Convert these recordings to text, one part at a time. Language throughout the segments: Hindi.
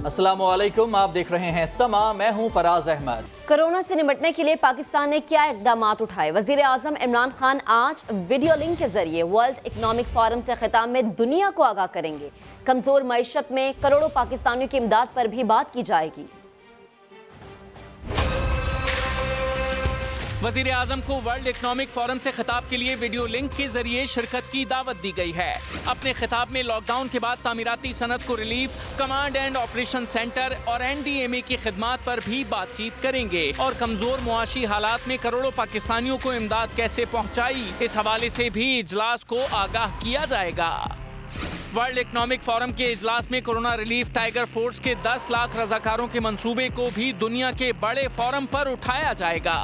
अस्सलामुअलैकुम, आप देख रहे हैं समा, मैं हूं फराज अहमद। कोरोना से निपटने के लिए पाकिस्तान ने क्या इकदाम उठाए? वजीर आजम इमरान खान आज वीडियो लिंक के जरिए वर्ल्ड इकनॉमिक फोरम से खिताब में दुनिया को आगाह करेंगे। कमजोर मईशत में करोड़ों पाकिस्तानियों की इमदाद पर भी बात की जाएगी। वजीर आजम को वर्ल्ड इकनॉमिक फोरम से खिताब के लिए वीडियो लिंक के जरिए शिरकत की दावत दी गई है। अपने खिताब में लॉकडाउन के बाद तामीराती सनत को relief, command and operation centre और NDMA की खिदमात पर भी बातचीत करेंगे और कमजोर मुआशी हालात में करोड़ों पाकिस्तानियों को इमदाद कैसे पहुँचाई, इस हवाले से भी इजलास को आगाह किया जाएगा। वर्ल्ड इकनॉमिक फोरम के इजलास में कोरोना रिलीफ टाइगर फोर्स के 10 लाख रजाकारों के मंसूबे को भी दुनिया के बड़े फोरम पर उठाया जाएगा।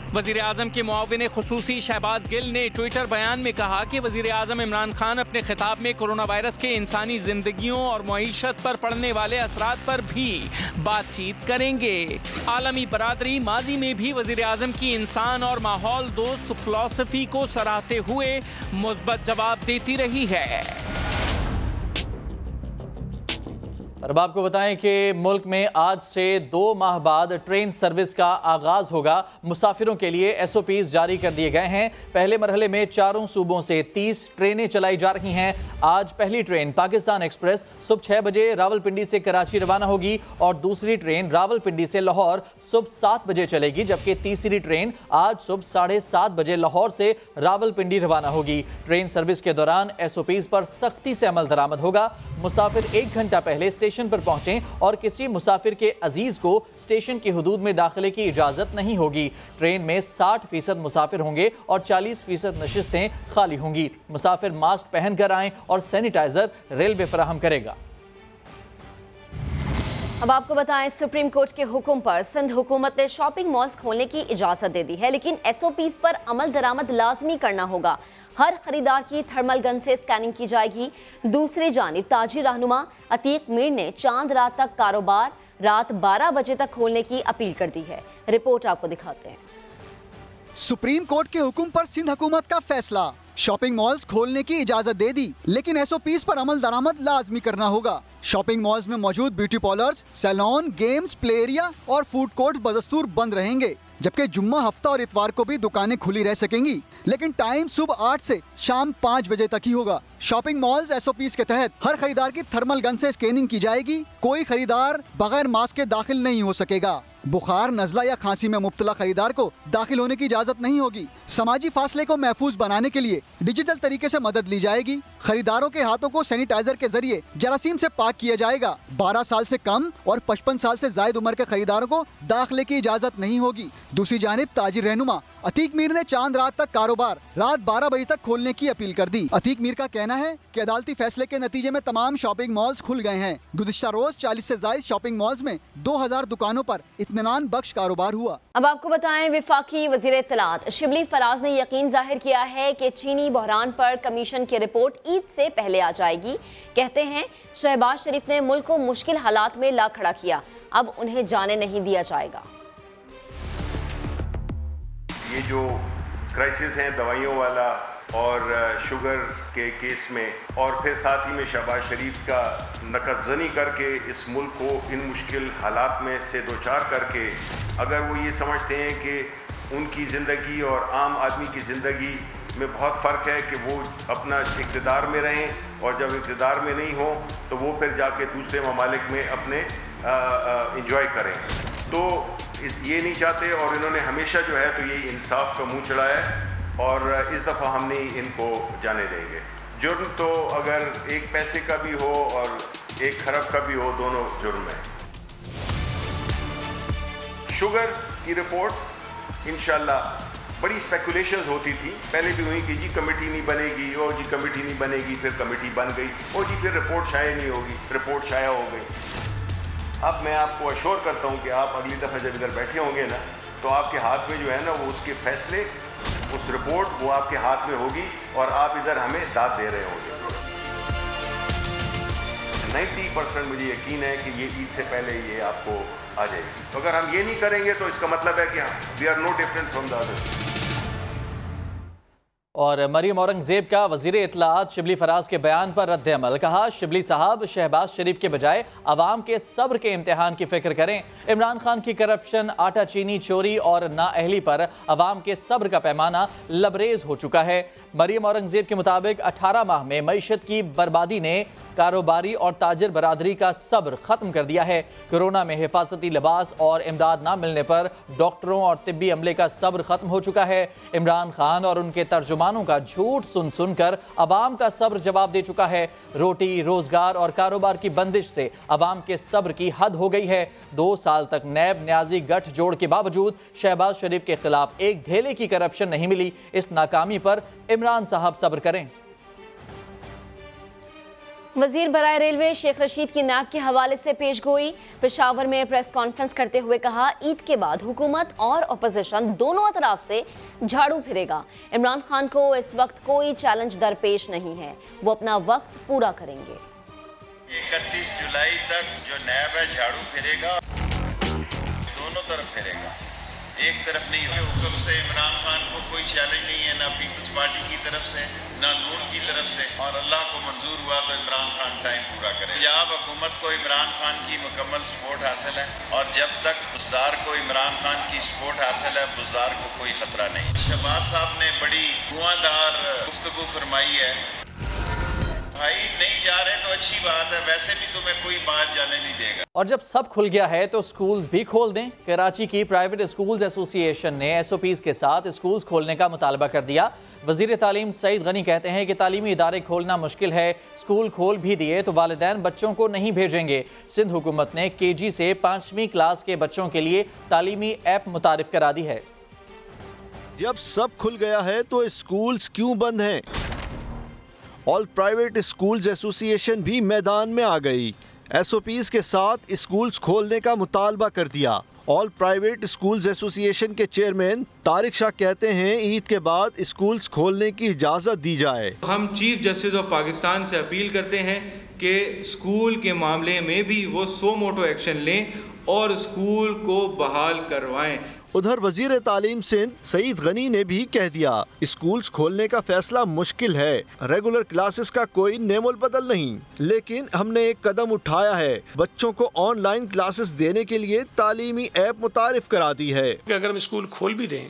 वजीर आजम के मुआविन खुसूसी शहबाज गिल ने ट्विटर बयान में कहा कि वजीर आजम इमरान खान अपने खिताब में कोरोना वायरस के इंसानी जिंदगियों और मईशत पर पड़ने वाले असरात पर भी बातचीत करेंगे। आलमी बरादरी माजी में भी वजीर आजम की इंसान और माहौल दोस्त फिलॉसफी को सराहते हुए मुस्बत जवाब देती रही है। अब आपको बताएं कि मुल्क में आज से 2 माह बाद ट्रेन सर्विस का आगाज होगा। मुसाफिरों के लिए SOPs जारी कर दिए गए हैं। पहले मरहले में 4 सूबों से 30 ट्रेनें चलाई जा रही हैं। आज पहली ट्रेन पाकिस्तान एक्सप्रेस सुबह 6 बजे रावलपिंडी से कराची रवाना होगी और दूसरी ट्रेन रावलपिंडी से लाहौर सुबह 7 बजे चलेगी, जबकि तीसरी ट्रेन आज सुबह 7:30 बजे लाहौर से रावलपिंडी रवाना होगी। ट्रेन सर्विस के दौरान SOPs पर सख्ती से अमल दरामद होगा। मुसाफिर 1 घंटा पहले स्टेशन पर पहुंचें और किसी मुसाफिर के अजीज को स्टेशन की हुदूद में दाखिले की इजाजत नहीं होगी। ट्रेन में 60% मुसाफिर होंगे और 40% नशिस्तें खाली होंगी। मुसाफिर मास्क पहनकर आएं और सैनिटाइजर रेलवे फराहम करेगा। अब आपको बताएं, सुप्रीम कोर्ट के हुक्म पर सिंध हुकूमत ने शॉपिंग मॉल्स खोलने की इजाजत दे दी है, लेकिन SOPs पर अमल दरामद लाजमी करना होगा। हर खरीदार की थर्मल गन से स्कैनिंग की जाएगी। दूसरी जानिब ताजी रहनुमा अतीक मीर ने चांद रात तक कारोबार रात 12 बजे तक खोलने की अपील कर दी है। रिपोर्ट आपको दिखाते हैं। सुप्रीम कोर्ट के हुक्म पर सिंध हुकूमत का फैसला, शॉपिंग मॉल्स खोलने की इजाजत दे दी, लेकिन SOPs पर अमल दरामद लाजमी करना होगा। शॉपिंग मॉल्स में मौजूद beauty parlours, salon, games, play area और फूड कोर्ट बदस्तूर बंद रहेंगे, जबकि जुम्मा, हफ्ता और इतवार को भी दुकानें खुली रह सकेंगी, लेकिन टाइम सुबह 8 से शाम 5 बजे तक ही होगा। शॉपिंग मॉल्स SOPs के तहत हर खरीदार की थर्मल गन से स्कैनिंग की जाएगी। कोई खरीदार बगैर मास्क के दाखिल नहीं हो सकेगा। बुखार, नजला या खांसी में मुब्तला खरीदार को दाखिल होने की इजाजत नहीं होगी। समाजी फासले को महफूज बनाने के लिए डिजिटल तरीके से मदद ली जाएगी। खरीदारों के हाथों को सैनिटाइजर के जरिए जरासीम से पाक किया जाएगा। 12 साल से कम और 55 साल से जायद उम्र के खरीदारों को दाखिले की इजाजत नहीं होगी। दूसरी जानिब ताजिर रहनुमा अतीक मीर ने चांद रात तक कारोबार रात 12 बजे तक खोलने की अपील कर दी। अतीक मीर का कहना है कि अदालती फैसले के नतीजे में तमाम शॉपिंग मॉल्स खुल गए हैं। गुज़िश्ता रोज 40 से ज्यादा शॉपिंग मॉल्स में 2000 दुकानों पर इत्मीनान बख्श कारोबार हुआ। अब आपको बताएं, विफाकी वजीर इत्तलात शिबली फराज ने यकीन जाहिर किया है कि चीनी बहरान पर कमीशन की रिपोर्ट ईद से पहले आ जाएगी। कहते हैं शहबाज शरीफ ने मुल्क को मुश्किल हालात में ला खड़ा किया, अब उन्हें जाने नहीं दिया जाएगा। ये जो क्राइसिस है दवाइयों वाला और शुगर के केस में, और फिर साथ ही में शहबाज शरीफ का नकदजनी करके इस मुल्क को इन मुश्किल हालात में से दो चार करके, अगर वो ये समझते हैं कि उनकी ज़िंदगी और आम आदमी की ज़िंदगी में बहुत फ़र्क है कि वो अपना इक़्तिदार में रहें और जब इक़्तिदार में नहीं हो तो वो फिर जाके दूसरे ममालिक में अपने इंजॉय करें, तो ये नहीं चाहते। और इन्होंने हमेशा जो है तो ये इंसाफ का मुंह चढ़ाया है और इस दफ़ा हम नहीं इनको जाने देंगे। जुर्म तो अगर 1 पैसे का भी हो और 1 खरब का भी हो, दोनों जुर्म है। शुगर की रिपोर्ट इंशाल्लाह, बड़ी स्पेकुलेशंस होती थी, पहले भी हुई कि जी कमेटी नहीं बनेगी और जी कमेटी नहीं बनेगी, फिर कमेटी बन गई और जी फिर रिपोर्ट शाया नहीं होगी, रिपोर्ट शाया हो गई। अब मैं आपको अश्योर करता हूं कि आप अगली दफ़ा जब इधर बैठे होंगे ना, तो आपके हाथ में जो है ना वो उसके फैसले, उस रिपोर्ट वो आपके हाथ में होगी और आप इधर हमें दाद दे रहे होंगे। 90% मुझे यकीन है कि ये ईद से पहले ये आपको आ जाएगी। तो अगर हम ये नहीं करेंगे तो इसका मतलब है कि we are no different from the others. और मरियम औरंगजेब का वजीर इत्तलाआत शिबली फराज के बयान पर रद्द अमल। कहा, शिबली साहब शहबाज शरीफ के बजाय अवाम के सब्र के इम्तिहान की फिक्र करें। इमरान खान की करप्शन, आटा चीनी चोरी और नाअहली पर अवाम के सब्र का पैमाना लबरेज हो चुका है। मरियम औरंगजेब के मुताबिक 18 माह में मईशत की बर्बादी ने कारोबारी और ताजर बरादरी का सब्र खत्म कर दिया है। कोरोना में हिफाजती लिबास और इमदाद न मिलने पर डॉक्टरों और तिब्बी अमले का सब्र खत्म हो चुका है। इमरान खान और उनके तर्जुमानों का झूठ सुन सुनकर अवाम का सब्र जवाब दे चुका है। रोटी, रोजगार और कारोबार की बंदिश से अवाम के सब्र की हद हो गई है। 2 साल तक नैब न्याजी गठ जोड़ के बावजूद शहबाज शरीफ के खिलाफ एक धेले की करप्शन नहीं मिली। इस नाकामी पर इमरान साहब सब्र करें। वजीर बराए रेलवे शेख रशीद की नाक के हवाले से पेशगोई। पेशावर में प्रेस कॉन्फ्रेंस करते हुए कहा, ईद के बाद हुकूमत और अपोजिशन दोनों तरफ से झाड़ू फिरेगा। इमरान खान को इस वक्त कोई चैलेंज दरपेश नहीं है, वो अपना वक्त पूरा करेंगे। 31 जुलाई तक जो नैब है झाड़ू फिरेगा, दोनों तरफ फिरेगा, एक तरफ नहीं होगा। हुक्म से इमरान खान को कोई चैलेंज नहीं है, ना पीपल्स पार्टी की तरफ से, ना नून की तरफ से, और अल्लाह को मंजूर हुआ तो इमरान खान टाइम पूरा करे। पंजाब हुकूमत को इमरान खान की मुकम्मल सपोर्ट हासिल है, और जब तक बुजदार को इमरान खान की सपोर्ट हासिल है, बुजदार को कोई खतरा नहीं। शहबाज साहब ने बड़ी धुआंधार गुफ्तगू फरमाई है। भाई नहीं जा रहे तो अच्छी बात है, वैसे भी तुम्हें कोई बाहर जाने नहीं देगा। और जब सब खुल गया है तो स्कूल्स भी खोल दें। कराची की प्राइवेट स्कूल्स एसोसिएशन ने SOPs के साथ स्कूल्स खोलने का मुतालबा कर दिया। वजीर तालीम सईद गनी कहते हैं कि तालीमी इदारे खोलना मुश्किल है, स्कूल खोल भी दिए तो वालिदैन बच्चों को नहीं भेजेंगे। सिंध हुकूमत ने KG से 5वीं क्लास के बच्चों के लिए तालीमी ऐप मुतारिफ करा दी है। जब सब खुल गया है तो स्कूल्स क्यों बंद हैं? ऑल प्राइवेट स्कूल्स एसोसिएशन भी मैदान में आ गई। SOPs के साथ स्कूल्स खोलने का मुतालबा कर दिया। ऑल प्राइवेट स्कूल्स एसोसिएशन के चेयरमैन तारिक शाह कहते हैं, ईद के बाद स्कूल्स खोलने की इजाज़त दी जाए। हम चीफ जस्टिस ऑफ पाकिस्तान से अपील करते हैं कि स्कूल के मामले में भी वो सो मोटो एक्शन लें और स्कूल को बहाल करवाएं। उधर वजीर तालीम सिंध सईद गनी ने भी कह दिया, स्कूल्स खोलने का फैसला मुश्किल है, रेगुलर क्लासेस का कोई नेमोल बदल नहीं, लेकिन हमने एक कदम उठाया है, बच्चों को ऑनलाइन क्लासेस देने के लिए तालीमी ऐप मुतारिफ करा दी है। अगर हम स्कूल खोल भी दें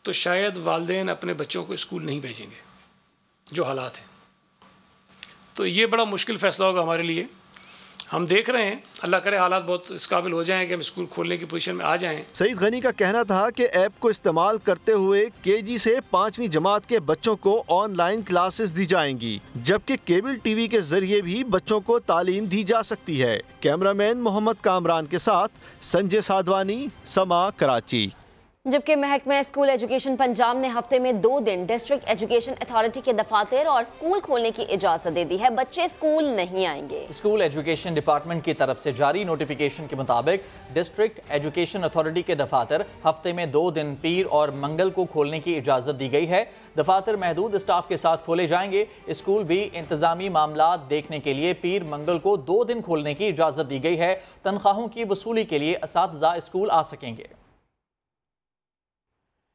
तो शायद वालिदैन अपने बच्चों को स्कूल नहीं भेजेंगे, जो हालात हैं। तो ये बड़ा मुश्किल फैसला होगा हमारे लिए। हम देख रहे हैं, अल्लाह करे हालात बहुत इस काबिल हो जाएं कि हम स्कूल खोलने की पोजीशन में आ जाएं। सईद गनी का कहना था कि ऐप को इस्तेमाल करते हुए KG से 5वीं जमात के बच्चों को ऑनलाइन क्लासेस दी जाएंगी, जबकि केबल TV के जरिए भी बच्चों को तालीम दी जा सकती है। कैमरामैन मोहम्मद कामरान के साथ संजय साधवानी, समा, कराची। जबकि महकमा स्कूल एजुकेशन पंजाब ने हफ्ते में 2 दिन डिस्ट्रिक्ट एजुकेशन अथॉरिटी के दफातर और स्कूल खोलने की इजाजत दे दी है। बच्चे स्कूल नहीं आएंगे। स्कूल एजुकेशन डिपार्टमेंट की तरफ से जारी नोटिफिकेशन के मुताबिक डिस्ट्रिक्ट एजुकेशन अथॉरिटी के दफातर हफ्ते में 2 दिन पीर और मंगल को खोलने की इजाजत दी गई है। दफातर महदूद स्टाफ के साथ खोले जाएंगे। स्कूल भी इंतजामी मामला देखने के लिए पीर मंगल को 2 दिन खोलने की इजाजत दी गई है। तनख्वाहों की वसूली के लिए असातिज़ा स्कूल आ सकेंगे।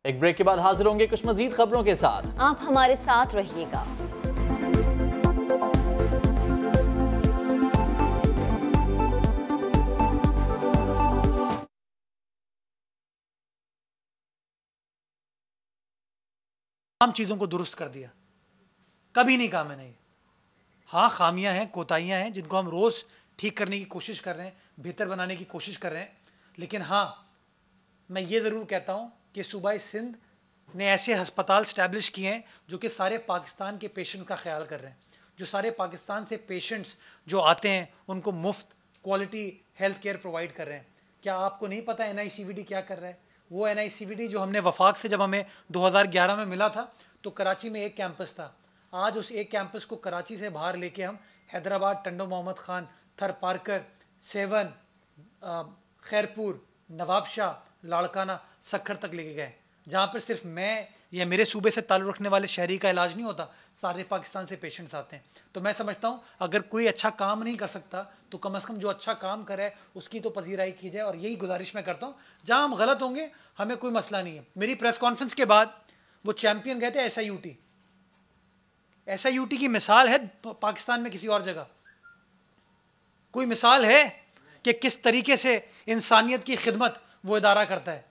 एक ब्रेक के बाद हाजिर होंगे कुछ मजीद खबरों के साथ, आप हमारे साथ रहिएगा। तमाम चीज़ों को दुरुस्त कर दिया, कभी नहीं कहा मैंने। हाँ, खामियां हैं, कोताहियां हैं, जिनको हम रोज़ ठीक करने की कोशिश कर रहे हैं, बेहतर बनाने की कोशिश कर रहे हैं। लेकिन हाँ, मैं ये ज़रूर कहता हूँ कि सूबाई सिंध ने ऐसे हस्पताल स्टैब्लिश किए हैं जो कि सारे पाकिस्तान के पेशेंट का ख्याल कर रहे हैं, जो सारे पाकिस्तान से पेशेंट्स जो आते हैं उनको मुफ्त क्वालिटी हेल्थ केयर प्रोवाइड कर रहे हैं। क्या आपको नहीं पता NICVD क्या कर रहा है? वो NICVD जो हमने वफाक से जब हमें 2011 में मिला था तो कराची में एक कैंपस था। आज उस एक कैंपस को कराची से बाहर लेके हम हैदराबाद, टंडो मोहम्मद खान, थर पार्कर, सेवन, खैरपुर, नवाबशाह, लाड़काना, सक्खर तक लेके गए, जहाँ पर सिर्फ मैं या मेरे सूबे से ताल्लुक़ रखने वाले शहरी का इलाज नहीं होता, सारे पाकिस्तान से पेशेंट्स आते हैं। तो मैं समझता हूँ अगर कोई अच्छा काम नहीं कर सकता तो कम से कम जो अच्छा काम करे उसकी तो पजीराई की जाए, और यही गुजारिश मैं करता हूँ। जहाँ हम गलत होंगे हमें कोई मसला नहीं है। मेरी प्रेस कॉन्फ्रेंस के बाद वो चैम्पियन गए थे SIUT, SIUT की मिसाल है पाकिस्तान में किसी और जगह? कोई मिसाल है कि किस तरीके से इंसानियत की खिदमत वो इदारा करता है?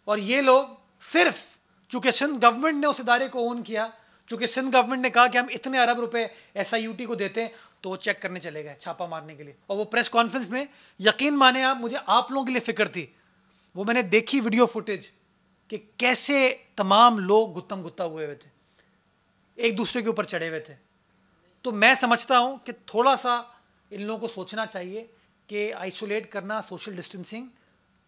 और ये लोग सिर्फ चूंकि सिंध गवर्नमेंट ने उस इदारे को ओन किया, चूंकि सिंध गवर्नमेंट ने कहा कि हम इतने अरब रुपए SIUT को देते हैं, तो वो चेक करने चले गए छापा मारने के लिए। और वो प्रेस कॉन्फ्रेंस में, यकीन माने आप, मुझे आप लोगों के लिए फिक्र थी। वो मैंने देखी वीडियो फुटेज कि कैसे तमाम लोग गुत्तम गुत्ता हुए थे, एक दूसरे के ऊपर चढ़े हुए थे। तो मैं समझता हूं कि थोड़ा सा इन लोगों को सोचना चाहिए कि आइसोलेट करना, सोशल डिस्टेंसिंग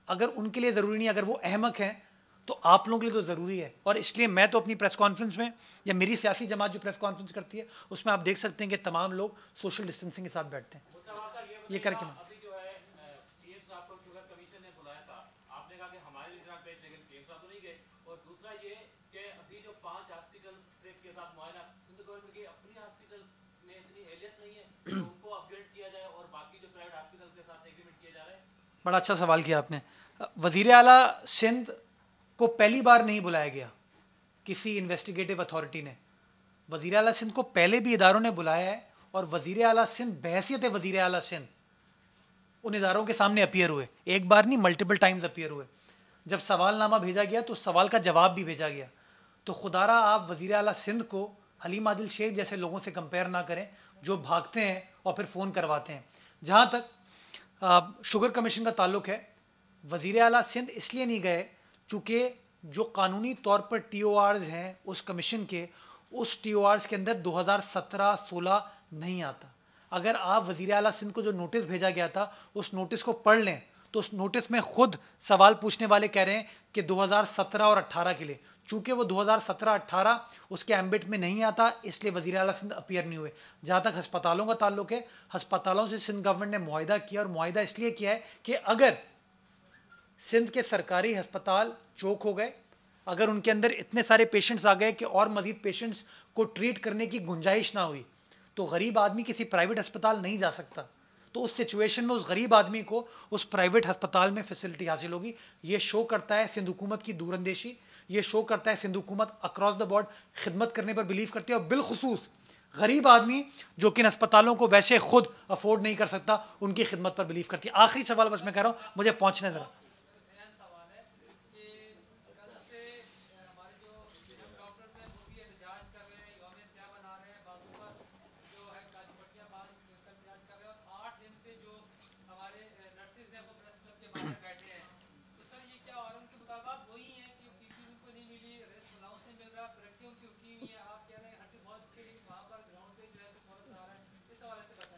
अगर उनके लिए ज़रूरी नहीं, अगर वो अहमक हैं तो आप लोगों के लिए तो ज़रूरी है। और इसलिए मैं तो अपनी प्रेस कॉन्फ्रेंस में, या मेरी सियासी जमात जो प्रेस कॉन्फ्रेंस करती है, उसमें आप देख सकते हैं कि तमाम लोग सोशल डिस्टेंसिंग के साथ बैठते हैं। ये करके बड़ा अच्छा सवाल किया आपने। वज़ीर आला सिंध को पहली बार नहीं बुलाया गया किसी इन्वेस्टिगेटिव अथॉरिटी ने। वज़ीर आला सिंध को पहले भी इदारों ने बुलाया है, और वज़ीर आला सिंध बहैसियत वज़ीर आला सिंध उन इदारों के सामने अपीयर हुए। एक बार नहीं, मल्टीपल टाइम्स अपीयर हुए। जब सवालनामा भेजा गया तो सवाल का जवाब भी भेजा गया। तो खुदारा आप वज़ीर आला सिंध को हलीम आदिल शेख जैसे लोगों से कंपेयर ना करें जो भागते हैं और फिर फ़ोन करवाते हैं। जहाँ तक शुगर कमीशन का ताल्लुक है, वज़ीर आला सिंध इसलिए नहीं गए चूँकि जो कानूनी तौर पर TORs हैं उस कमीशन के, उस TORs के अंदर 2017-16 नहीं आता। अगर आप वज़ीर आला सिंध को जो नोटिस भेजा गया था उस नोटिस को पढ़ लें तो उस नोटिस में खुद सवाल पूछने वाले कह रहे हैं कि 2017 और 18 के लिए, चूँकि वो 2017-18 उसके एम्बिट में नहीं आता, इसलिए वज़ीर आला सिंध अपीयर नहीं हुए। जहाँ तक हस्पतालों का ताल्लुक है, हस्पतालों से सिंध गवर्नमेंट ने मुआहिदा किया, और मुआहिदा इसलिए किया है कि अगर सिंध के सरकारी हस्पताल चोक हो गए, अगर उनके अंदर इतने सारे पेशेंट्स आ गए कि और मज़ीद पेशेंट्स को ट्रीट करने की गुंजाइश ना हुई, तो गरीब आदमी किसी प्राइवेट अस्पताल नहीं जा सकता। तो उस सिचुएशन में उस गरीब आदमी को उस प्राइवेट अस्पताल में फैसिलिटी हासिल होगी। ये शो करता है सिंध हुकूमत की दूरअंदेशी, ये शो करता है सिंध हुकूमत अक्रॉस द बोर्ड खिदमत करने पर बिलीव करती है, और बिलखुसूस गरीब आदमी जो कि इन अस्पतालों को वैसे खुद अफोर्ड नहीं कर सकता, उनकी खिदमत पर बिलीव करती है। आखिरी सवाल बस मैं कह रहा हूँ, मुझे पहुँचने ज़रा।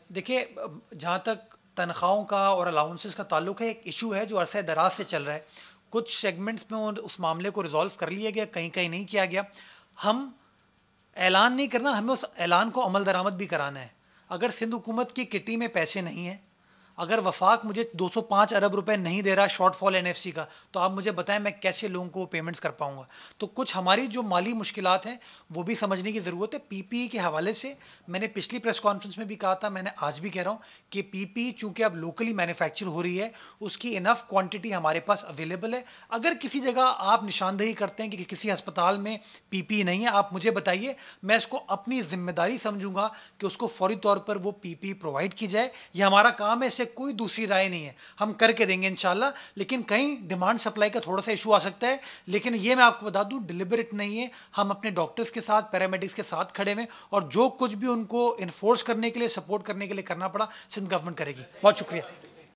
देखिए, जहाँ तक तनख्वाहों का और अलाउंसेस का ताल्लुक है, एक इशू है जो अरसे दराज से चल रहा है। कुछ सेगमेंट्स में उस मामले को रिजॉल्व कर लिया गया, कहीं कहीं नहीं किया गया। हम ऐलान नहीं करना, हमें उस ऐलान को अमल दरामद भी कराना है। अगर सिंध हुकूमत की किटी में पैसे नहीं हैं, अगर वफाक मुझे 205 अरब रुपए नहीं दे रहा शॉर्टफॉल NFC का, तो आप मुझे बताएं मैं कैसे लोगों को पेमेंट्स कर पाऊंगा। तो कुछ हमारी जो माली मुश्किलात हैं वो भी समझने की ज़रूरत है। PPE के हवाले से मैंने पिछली प्रेस कॉन्फ्रेंस में भी कहा था, मैंने आज भी कह रहा हूँ कि PPE चूँकि अब लोकली मैन्युफैक्चर हो रही है, उसकी इनफ क्वान्टिटी हमारे पास अवेलेबल है। अगर किसी जगह आप निशानदेही करते हैं कि किसी अस्पताल में PPE नहीं है, आप मुझे बताइए, मैं इसको अपनी जिम्मेदारी समझूंगा कि उसको फौरी तौर पर वो PPE प्रोवाइड की जाए। ये हमारा काम है, कोई दूसरी राय नहीं है, हम करके देंगे इंशाल्लाह। लेकिन कहीं डिमांड सप्लाई का थोड़ा सा इशू आ सकता है, लेकिन ये मैं आपको बता दूं डिलिबरेट नहीं है। हम अपने डॉक्टर्स के साथ, पैरामेडिक्स के साथ खड़े हैं, और जो कुछ भी उनको इन्फोर्स करने के लिए, सपोर्ट करने के लिए करना पड़ा, सिंध गवर्नमेंट करेगी। बहुत शुक्रिया।